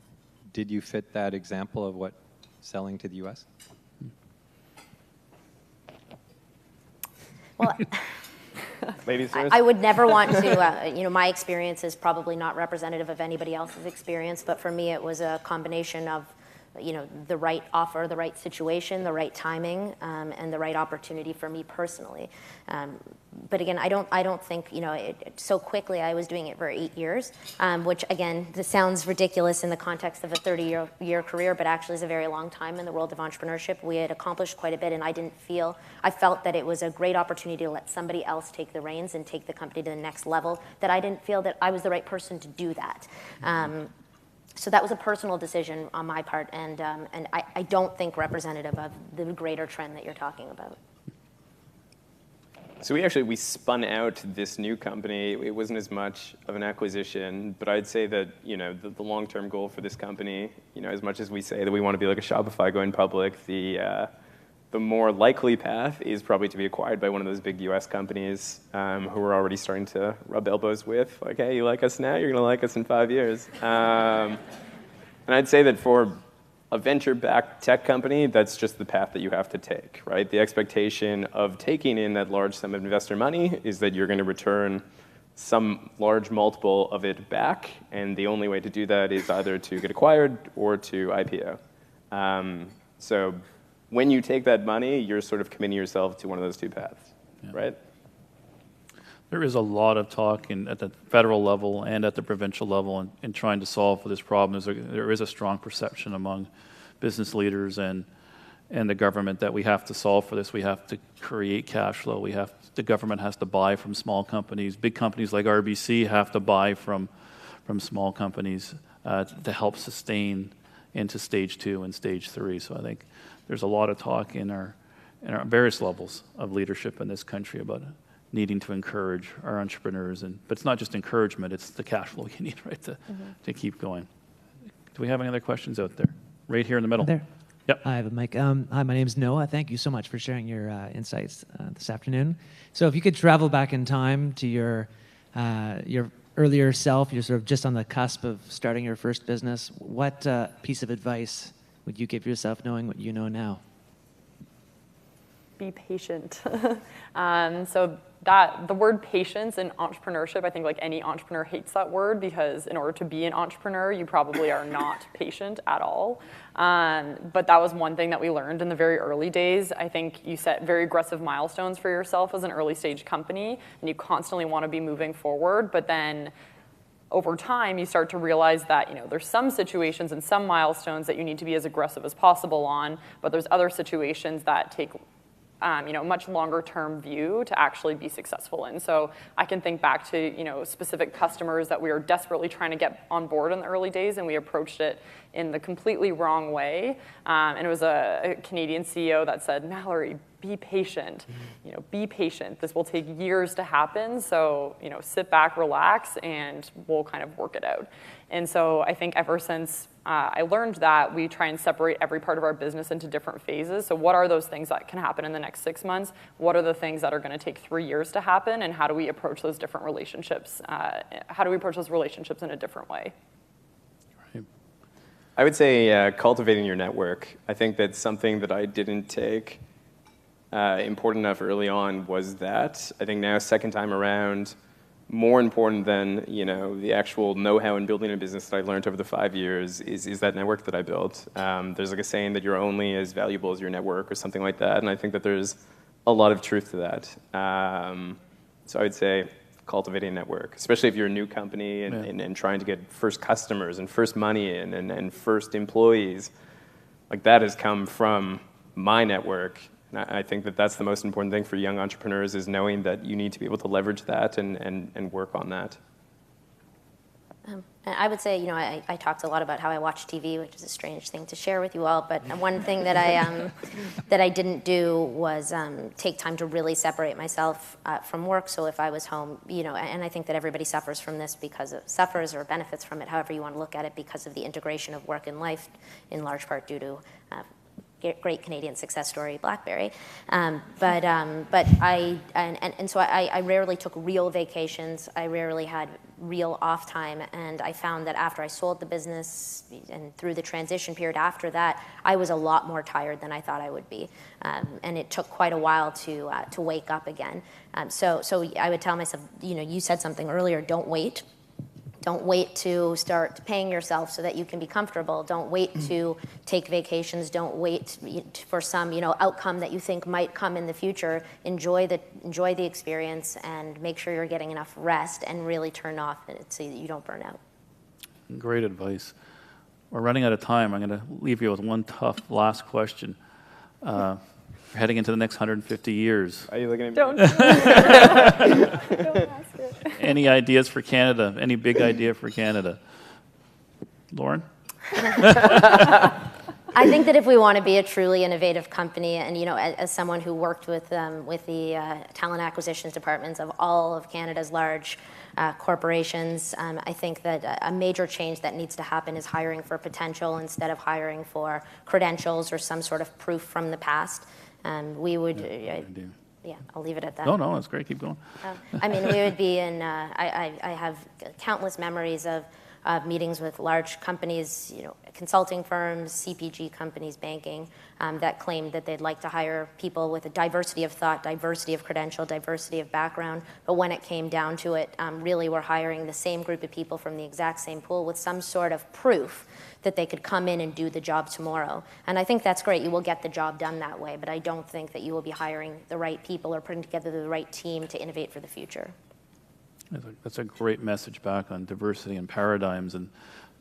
did you fit that example of what selling to the U.S.? Well, Ladies first. I would never want to, my experience is probably not representative of anybody else's experience, but for me it was a combination of, the right offer, the right situation, the right timing, and the right opportunity for me personally. But again, I don't think, so quickly. I was doing it for 8 years, which again, this sounds ridiculous in the context of a 30-year career, but actually is a very long time in the world of entrepreneurship. We had accomplished quite a bit, and I felt that it was a great opportunity to let somebody else take the reins and take the company to the next level, that I didn't feel that I was the right person to do that. So that was a personal decision on my part, and I don't think representative of the greater trend that you're talking about. So we spun out this new company. It wasn't as much of an acquisition, but I'd say that, the long-term goal for this company, as much as we say that we want to be like a Shopify going public, the more likely path is probably to be acquired by one of those big US companies who we're already starting to rub elbows with. Like, hey, you like us now? You're going to like us in 5 years. And I'd say that for a venture-backed tech company, that's just the path that you have to take, right? The expectation of taking in that large sum of investor money is that you're going to return some large multiple of it back, and the only way to do that is either to get acquired or to IPO. So when you take that money, you're sort of committing yourself to one of those 2 paths, right? There is a lot of talk at the federal level and at the provincial level in trying to solve for this problem. There is a strong perception among business leaders and the government that we have to solve for this. We have to create cash flow. The government has to buy from small companies. Big companies like RBC have to buy from small companies to help sustain into stage 2 and stage 3. So I think there's a lot of talk in our various levels of leadership in this country about needing to encourage our entrepreneurs, but it's not just encouragement; it's the cash flow you need, right, to keep going. Do we have any other questions out there? Right here in the middle. There. Yep. I have a mic. Hi, my name's Noah. Thank you so much for sharing your insights this afternoon. So, if you could travel back in time to your earlier self, you're sort of just on the cusp of starting your first business. What piece of advice would you give yourself, knowing what you know now? Be patient. So the word patience in entrepreneurship, I think like any entrepreneur hates that word, because in order to be an entrepreneur, you probably are not patient at all. But that was one thing that we learned in the very early days. I think you set very aggressive milestones for yourself as an early stage company, and you constantly want to be moving forward. But then over time, you start to realize that there's some situations and some milestones that you need to be as aggressive as possible on, but there's other situations that take much longer term view to actually be successful in. So I can think back to, specific customers that we were desperately trying to get on board in the early days, and we approached it in the completely wrong way. And it was a Canadian CEO that said, Mallorie, be patient, be patient. This will take years to happen. So, sit back, relax, and we'll kind of work it out. And so I think ever since I learned that we try and separate every part of our business into different phases. So what are those things that can happen in the next 6 months? What are the things that are going to take 3 years to happen? And how do we approach those different relationships? How do we approach those relationships in a different way? I would say cultivating your network. I think that's something that I didn't take important enough early on was that. I think now, second time around, more important than the actual know-how in building a business that I learned over the 5 years is that network that I built. There's like a saying that you're only as valuable as your network or something like that, and I think that there's a lot of truth to that. So I would say cultivating a network, especially if you're a new company and trying to get first customers and first money in and first employees. Like that has come from my network. And I think that that's the most important thing for young entrepreneurs is knowing that you need to be able to leverage that and work on that. I would say, I talked a lot about how I watch TV, which is a strange thing to share with you all. But one thing that I didn't do was take time to really separate myself from work. So if I was home, and I think that everybody suffers from this suffers or benefits from it, however you want to look at it, because of the integration of work and life, in large part due to great Canadian success story, BlackBerry. So I rarely took real vacations. I rarely had real off time. And I found that after I sold the business and through the transition period after that, I was a lot more tired than I thought I would be. And it took quite a while to wake up again. So I would tell myself, you said something earlier, don't wait. Don't wait to start paying yourself so that you can be comfortable. Don't wait to take vacations. Don't wait for some outcome that you think might come in the future. Enjoy the experience and make sure you're getting enough rest and really turn off so that you don't burn out. Great advice. We're running out of time. I'm going to leave you with one tough last question. We're heading into the next 150 years. Are you looking at me? Don't ask it. Any ideas for Canada? Any big idea for Canada? Lauren? I think that if we want to be a truly innovative company, and as someone who worked with the talent acquisitions departments of all of Canada's large corporations, I think that a major change that needs to happen is hiring for potential instead of hiring for credentials or some sort of proof from the past. We would. Yeah, I'll leave it at that. No, that's great. Keep going. We would be in. I have countless memories of meetings with large companies, consulting firms, CPG companies, banking, that claimed that they'd like to hire people with a diversity of thought, diversity of credential, diversity of background. But when it came down to it, really we're hiring the same group of people from the exact same pool with some sort of proof that they could come in and do the job tomorrow. And I think that's great. You will get the job done that way, but I don't think that you will be hiring the right people or putting together the right team to innovate for the future. That's a great message back on diversity and paradigms and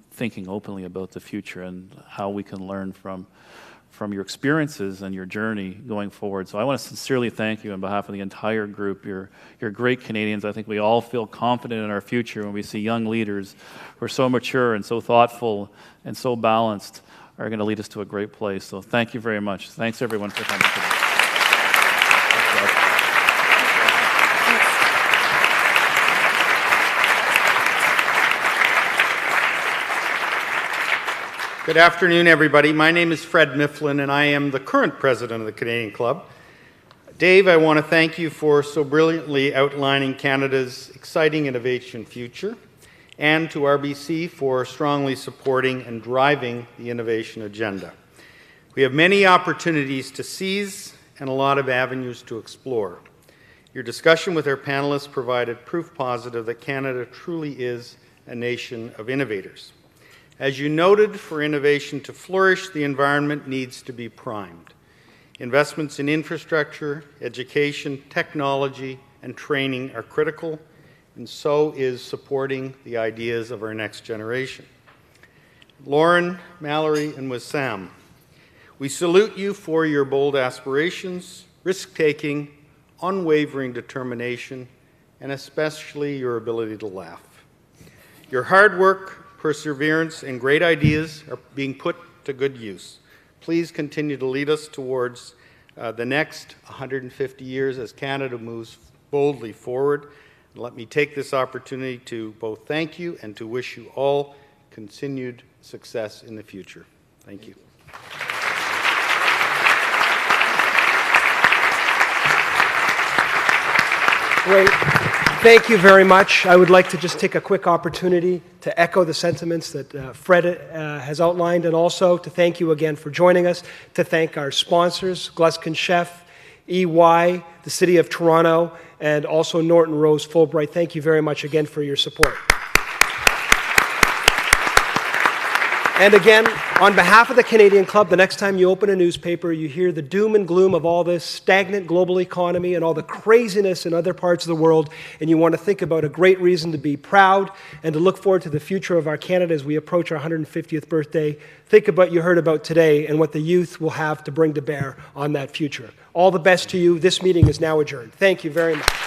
thinking openly about the future and how we can learn from your experiences and your journey going forward. So I want to sincerely thank you on behalf of the entire group. You're great Canadians. I think we all feel confident in our future when we see young leaders who are so mature and so thoughtful and so balanced are going to lead us to a great place. So thank you very much. Thanks everyone for coming today. Good afternoon, everybody. My name is Fred Mifflin, and I am the current president of the Canadian Club. Dave, I want to thank you for so brilliantly outlining Canada's exciting innovation future, and to RBC for strongly supporting and driving the innovation agenda. We have many opportunities to seize and a lot of avenues to explore. Your discussion with our panelists provided proof positive that Canada truly is a nation of innovators. As you noted, for innovation to flourish, the environment needs to be primed. Investments in infrastructure, education, technology, and training are critical, and so is supporting the ideas of our next generation. Lauren, Mallorie, and Wisam, we salute you for your bold aspirations, risk-taking, unwavering determination, and especially your ability to laugh. Your hard work, perseverance, and great ideas are being put to good use. Please continue to lead us towards the next 150 years as Canada moves boldly forward. And let me take this opportunity to both thank you and to wish you all continued success in the future. Thank you. Great. Thank you very much. I would like to just take a quick opportunity to echo the sentiments that Fred has outlined, and also to thank you again for joining us, to thank our sponsors, Gluskin Sheff, EY, the City of Toronto, and also Norton Rose Fulbright. Thank you very much again for your support. And again, on behalf of the Canadian Club, the next time you open a newspaper, you hear the doom and gloom of all this stagnant global economy and all the craziness in other parts of the world, and you want to think about a great reason to be proud and to look forward to the future of our Canada as we approach our 150th birthday, think about what you heard about today and what the youth will have to bring to bear on that future. All the best to you. This meeting is now adjourned. Thank you very much.